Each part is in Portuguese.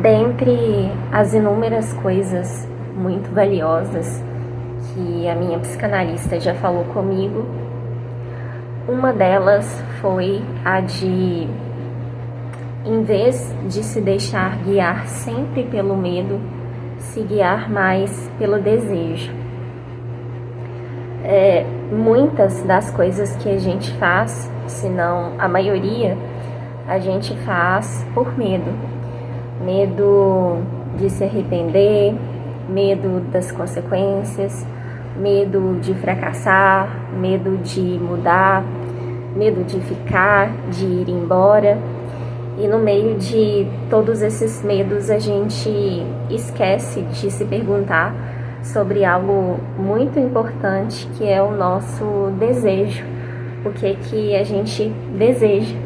Dentre as inúmeras coisas muito valiosas que a minha psicanalista já falou comigo, uma delas foi a de, em vez de se deixar guiar sempre pelo medo, se guiar mais pelo desejo. Muitas das coisas que a gente faz, se não a maioria, a gente faz por medo. Medo de se arrepender, medo das consequências, medo de fracassar, medo de mudar, medo de ficar, de ir embora. E no meio de todos esses medos a gente esquece de se perguntar sobre algo muito importante, que é o nosso desejo. O que a gente deseja.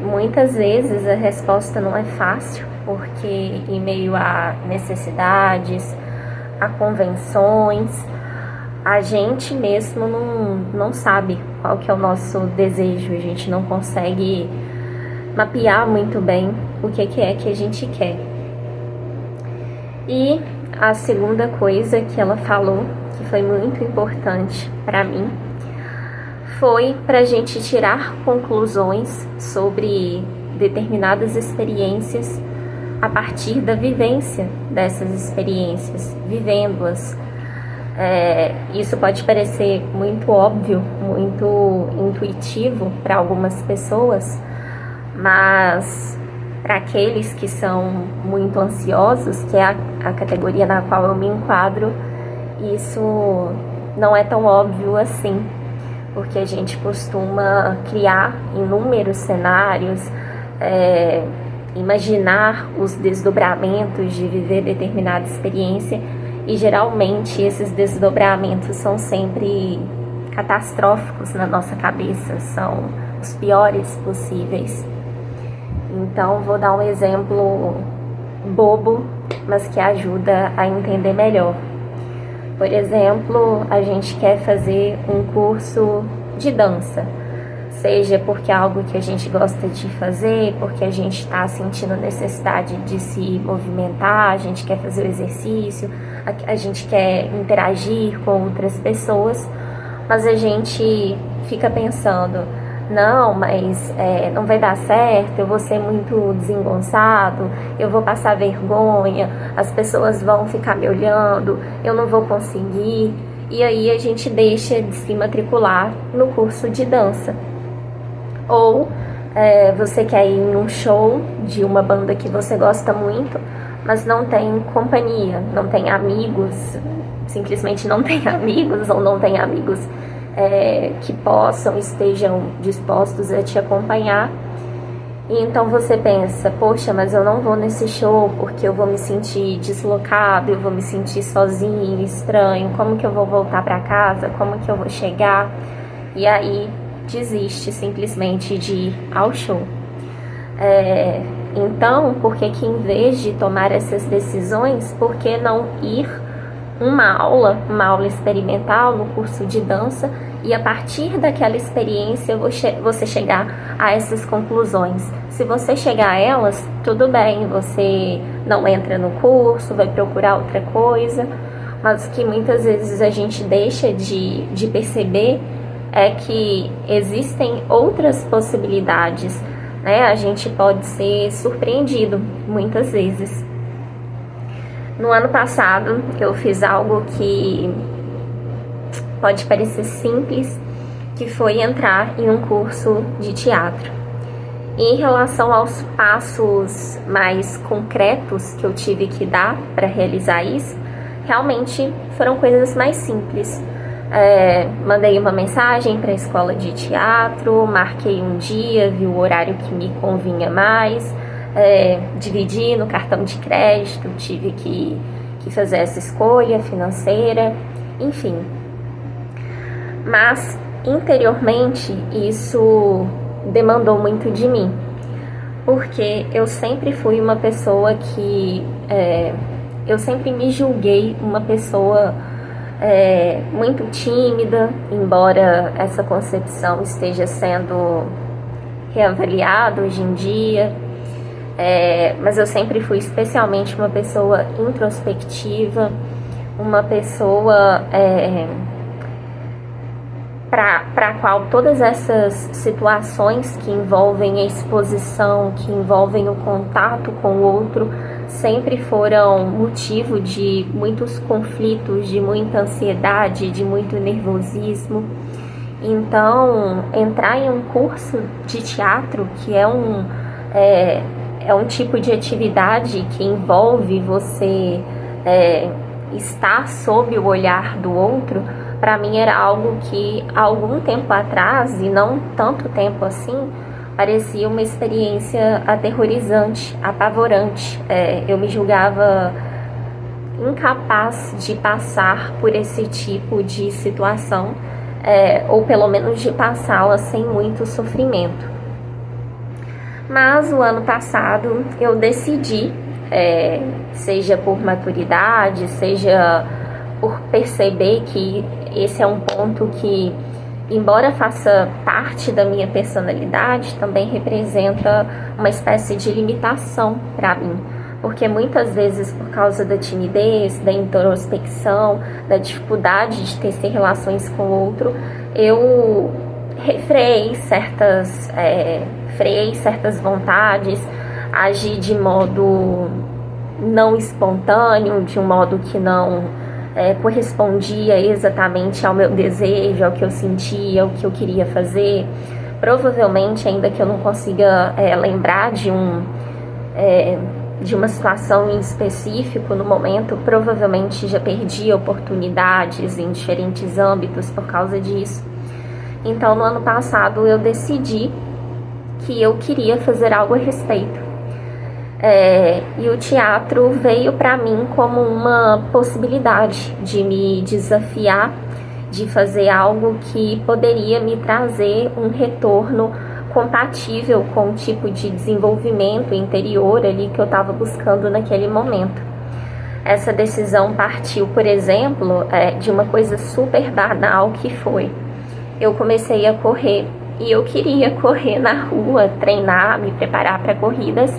Muitas vezes a resposta não é fácil, porque em meio a necessidades, a convenções, a gente mesmo não sabe qual que é o nosso desejo, a gente não consegue mapear muito bem o que é que a gente quer. E a segunda coisa que ela falou, que foi muito importante para mim, foi para a gente tirar conclusões sobre determinadas experiências a partir da vivência dessas experiências, vivendo-as. Isso pode parecer muito óbvio, muito intuitivo para algumas pessoas, mas para aqueles que são muito ansiosos, que é a categoria na qual eu me enquadro, isso não é tão óbvio assim. Porque a gente costuma criar inúmeros cenários, imaginar os desdobramentos de viver determinada experiência, e geralmente esses desdobramentos são sempre catastróficos na nossa cabeça, são os piores possíveis. Então vou dar um exemplo bobo, mas que ajuda a entender melhor. Por exemplo, a gente quer fazer um curso de dança, seja porque é algo que a gente gosta de fazer, porque a gente está sentindo necessidade de se movimentar, a gente quer fazer o exercício, a gente quer interagir com outras pessoas, mas a gente fica pensando, não, mas não vai dar certo, eu vou ser muito desengonçado, eu vou passar vergonha, as pessoas vão ficar me olhando, eu não vou conseguir. E aí a gente deixa de se matricular no curso de dança. Ou você quer ir em um show de uma banda que você gosta muito, mas não tem companhia, não tem amigos, simplesmente não tem amigos, ou não tem amigos que estejam dispostos a te acompanhar. E então você pensa, poxa, mas eu não vou nesse show porque eu vou me sentir deslocado, eu vou me sentir sozinho, estranho, como que eu vou voltar para casa, como que eu vou chegar? E aí desiste simplesmente de ir ao show. Então, por que em vez de tomar essas decisões, por que não ir uma aula experimental no curso de dança, e a partir daquela experiência você chegar a essas conclusões? Se você chegar a elas, tudo bem, você não entra no curso, vai procurar outra coisa, mas o que muitas vezes a gente deixa de perceber é que existem outras possibilidades, né? A gente pode ser surpreendido muitas vezes. No ano passado, eu fiz algo que pode parecer simples, que foi entrar em um curso de teatro. E em relação aos passos mais concretos que eu tive que dar para realizar isso, realmente foram coisas mais simples. Mandei uma mensagem para a escola de teatro, marquei um dia, vi o horário que me convinha mais, dividi no cartão de crédito, tive que fazer essa escolha financeira, enfim. Mas interiormente isso demandou muito de mim, porque eu sempre fui uma pessoa que eu sempre me julguei uma pessoa muito tímida, embora essa concepção esteja sendo reavaliada hoje em dia. mas eu sempre fui especialmente uma pessoa introspectiva, uma pessoa para a qual todas essas situações que envolvem a exposição, que envolvem o contato com o outro, sempre foram motivo de muitos conflitos, de muita ansiedade, de muito nervosismo. Então, entrar em um curso de teatro, que é um tipo de atividade que envolve você estar sob o olhar do outro, para mim era algo que há algum tempo atrás, e não tanto tempo assim, parecia uma experiência aterrorizante, apavorante. Eu me julgava incapaz de passar por esse tipo de situação, ou pelo menos de passá-la sem muito sofrimento. Mas o ano passado eu decidi, seja por maturidade, seja por perceber que esse é um ponto que, embora faça parte da minha personalidade, também representa uma espécie de limitação para mim. Porque muitas vezes, por causa da timidez, da introspecção, da dificuldade de tecer relações com o outro, eu freiei certas vontades, agi de modo não espontâneo, de um modo que não correspondia exatamente ao meu desejo, ao que eu sentia, ao que eu queria fazer. Provavelmente, ainda que eu não consiga lembrar de uma situação em específico no momento, provavelmente já perdi oportunidades em diferentes âmbitos por causa disso. Então, no ano passado, eu decidi que eu queria fazer algo a respeito. E o teatro veio para mim como uma possibilidade de me desafiar, de fazer algo que poderia me trazer um retorno compatível com o tipo de desenvolvimento interior ali que eu estava buscando naquele momento. Essa decisão partiu, por exemplo, de uma coisa super banal que foi: eu comecei a correr e eu queria correr na rua, treinar, me preparar para corridas,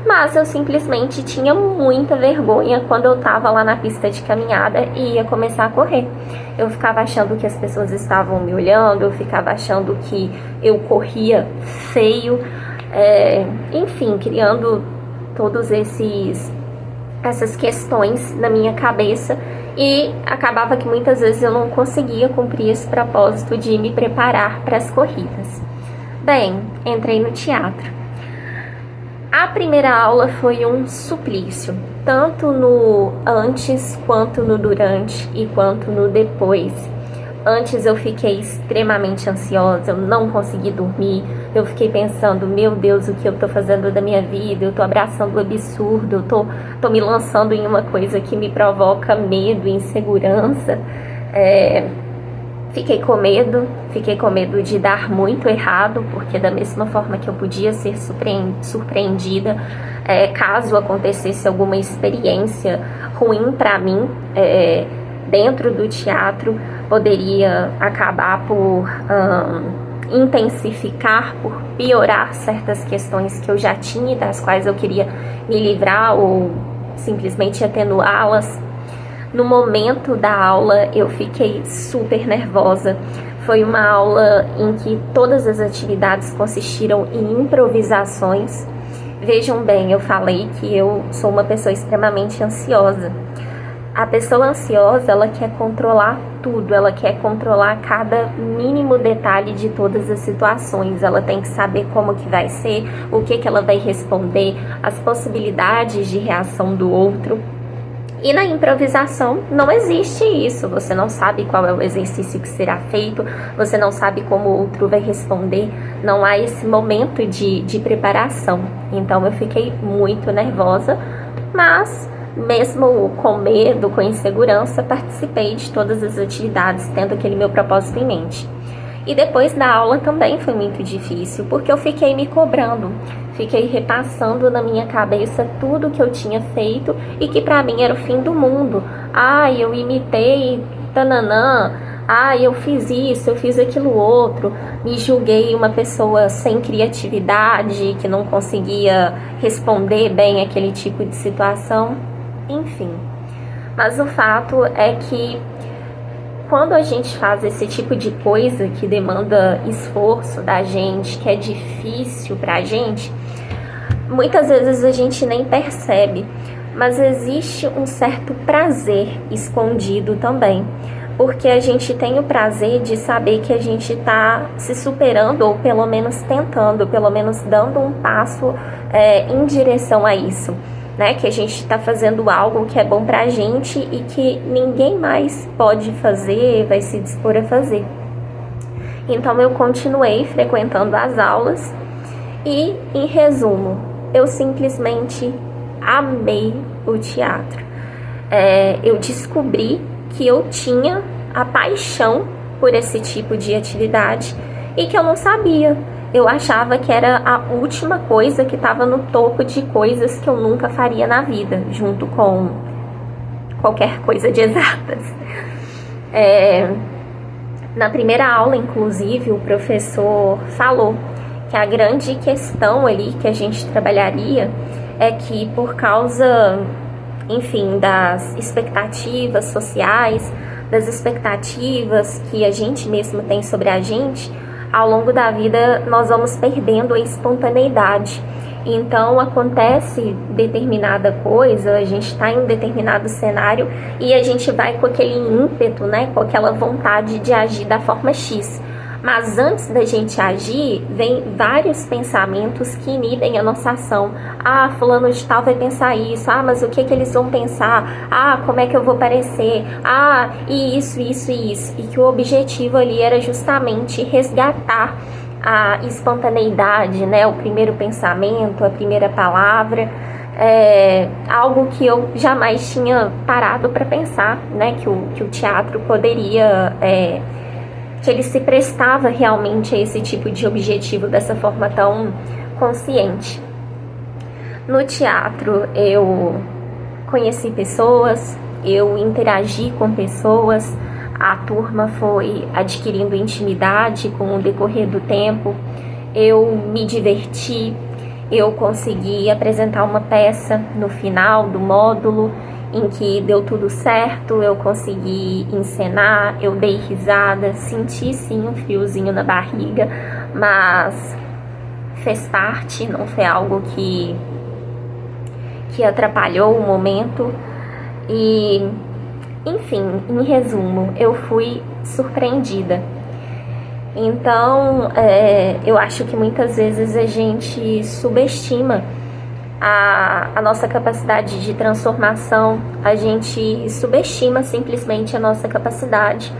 mas eu simplesmente tinha muita vergonha quando eu estava lá na pista de caminhada e ia começar a correr. Eu ficava achando que as pessoas estavam me olhando, eu ficava achando que eu corria feio, enfim, criando todos essas questões na minha cabeça, e acabava que muitas vezes eu não conseguia cumprir esse propósito de me preparar para as corridas. Bem, entrei no teatro. A primeira aula foi um suplício, tanto no antes, quanto no durante e quanto no depois. Antes eu fiquei extremamente ansiosa, eu não consegui dormir, eu fiquei pensando, meu Deus, o que eu tô fazendo da minha vida? Eu tô abraçando o absurdo, eu tô me lançando em uma coisa que me provoca medo e insegurança. Fiquei com medo de dar muito errado, porque da mesma forma que eu podia ser surpreendida, caso acontecesse alguma experiência ruim para mim, dentro do teatro, poderia acabar por intensificar, por piorar certas questões que eu já tinha e das quais eu queria me livrar ou simplesmente atenuá-las. No momento da aula eu fiquei super nervosa. Foi uma aula em que todas as atividades consistiram em improvisações. Vejam bem, eu falei que eu sou uma pessoa extremamente ansiosa. A pessoa ansiosa, ela quer controlar tudo, ela quer controlar cada mínimo detalhe de todas as situações. Ela tem que saber como que vai ser, o que ela vai responder, as possibilidades de reação do outro. E na improvisação não existe isso, você não sabe qual é o exercício que será feito, você não sabe como o outro vai responder, não há esse momento de preparação. Então eu fiquei muito nervosa, mas mesmo com medo, com insegurança, participei de todas as atividades, tendo aquele meu propósito em mente. E depois da aula também foi muito difícil, porque eu fiquei me cobrando, fiquei repassando na minha cabeça tudo que eu tinha feito e que pra mim era o fim do mundo. Eu imitei tananã, Ah, eu fiz isso, eu fiz aquilo outro, me julguei uma pessoa sem criatividade, que não conseguia responder bem aquele tipo de situação, enfim. Mas o fato é que quando a gente faz esse tipo de coisa que demanda esforço da gente, que é difícil pra gente, muitas vezes a gente nem percebe, mas existe um certo prazer escondido também, porque a gente tem o prazer de saber que a gente está se superando, ou pelo menos tentando, pelo menos dando um passo em direção a isso, né? Que a gente está fazendo algo que é bom pra gente e que ninguém mais pode fazer, vai se dispor a fazer. Então eu continuei frequentando as aulas e, em resumo, eu simplesmente amei o teatro. Eu descobri que eu tinha a paixão por esse tipo de atividade e que eu não sabia. Eu achava que era a última coisa que estava no topo de coisas que eu nunca faria na vida, junto com qualquer coisa de exatas. Na primeira aula, inclusive, o professor falou que a grande questão ali que a gente trabalharia é que por causa, enfim, das expectativas sociais, das expectativas que a gente mesmo tem sobre a gente, ao longo da vida nós vamos perdendo a espontaneidade. Então acontece determinada coisa, a gente está em um determinado cenário e a gente vai com aquele ímpeto, né, com aquela vontade de agir da forma X. Mas antes da gente agir, vem vários pensamentos que inibem a nossa ação. Ah, fulano de tal vai pensar isso. Ah, mas o que eles vão pensar? Ah, como é que eu vou parecer? Ah, e isso. E que o objetivo ali era justamente resgatar a espontaneidade, né? O primeiro pensamento, a primeira palavra. Algo que eu jamais tinha parado para pensar, né? Que o teatro poderia... que ele se prestava realmente a esse tipo de objetivo dessa forma tão consciente. No teatro eu conheci pessoas, eu interagi com pessoas, a turma foi adquirindo intimidade com o decorrer do tempo, eu me diverti, eu consegui apresentar uma peça no final do módulo, em que deu tudo certo, eu consegui encenar, eu dei risada, senti sim um friozinho na barriga, mas fez parte, não foi algo que atrapalhou o momento. E, enfim, em resumo, eu fui surpreendida. Então, eu acho que muitas vezes a gente subestima a nossa capacidade de transformação, a gente subestima simplesmente a nossa capacidade.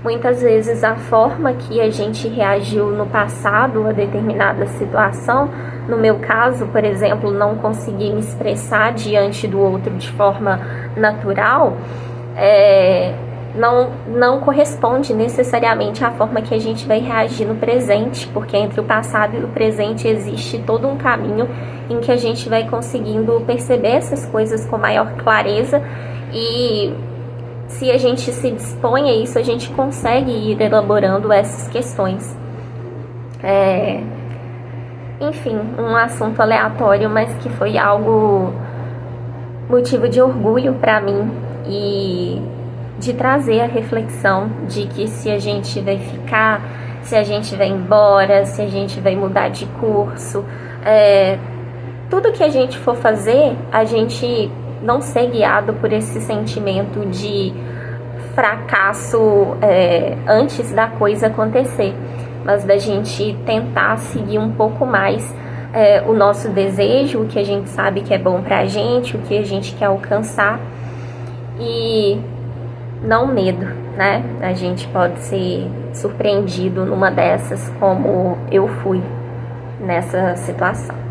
Muitas vezes a forma que a gente reagiu no passado a determinada situação, no meu caso, por exemplo, não conseguir me expressar diante do outro de forma natural, não corresponde necessariamente à forma que a gente vai reagir no presente, porque entre o passado e o presente existe todo um caminho em que a gente vai conseguindo perceber essas coisas com maior clareza, e se a gente se dispõe a isso, a gente consegue ir elaborando essas questões. Enfim, um assunto aleatório, mas que foi algo motivo de orgulho para mim e de trazer a reflexão de que se a gente vai ficar, se a gente vai embora, se a gente vai mudar de curso, tudo que a gente for fazer, a gente não ser guiado por esse sentimento de fracasso antes da coisa acontecer, mas da gente tentar seguir um pouco mais o nosso desejo, o que a gente sabe que é bom pra gente, o que a gente quer alcançar, e não medo, né? A gente pode ser surpreendido numa dessas, como eu fui nessa situação.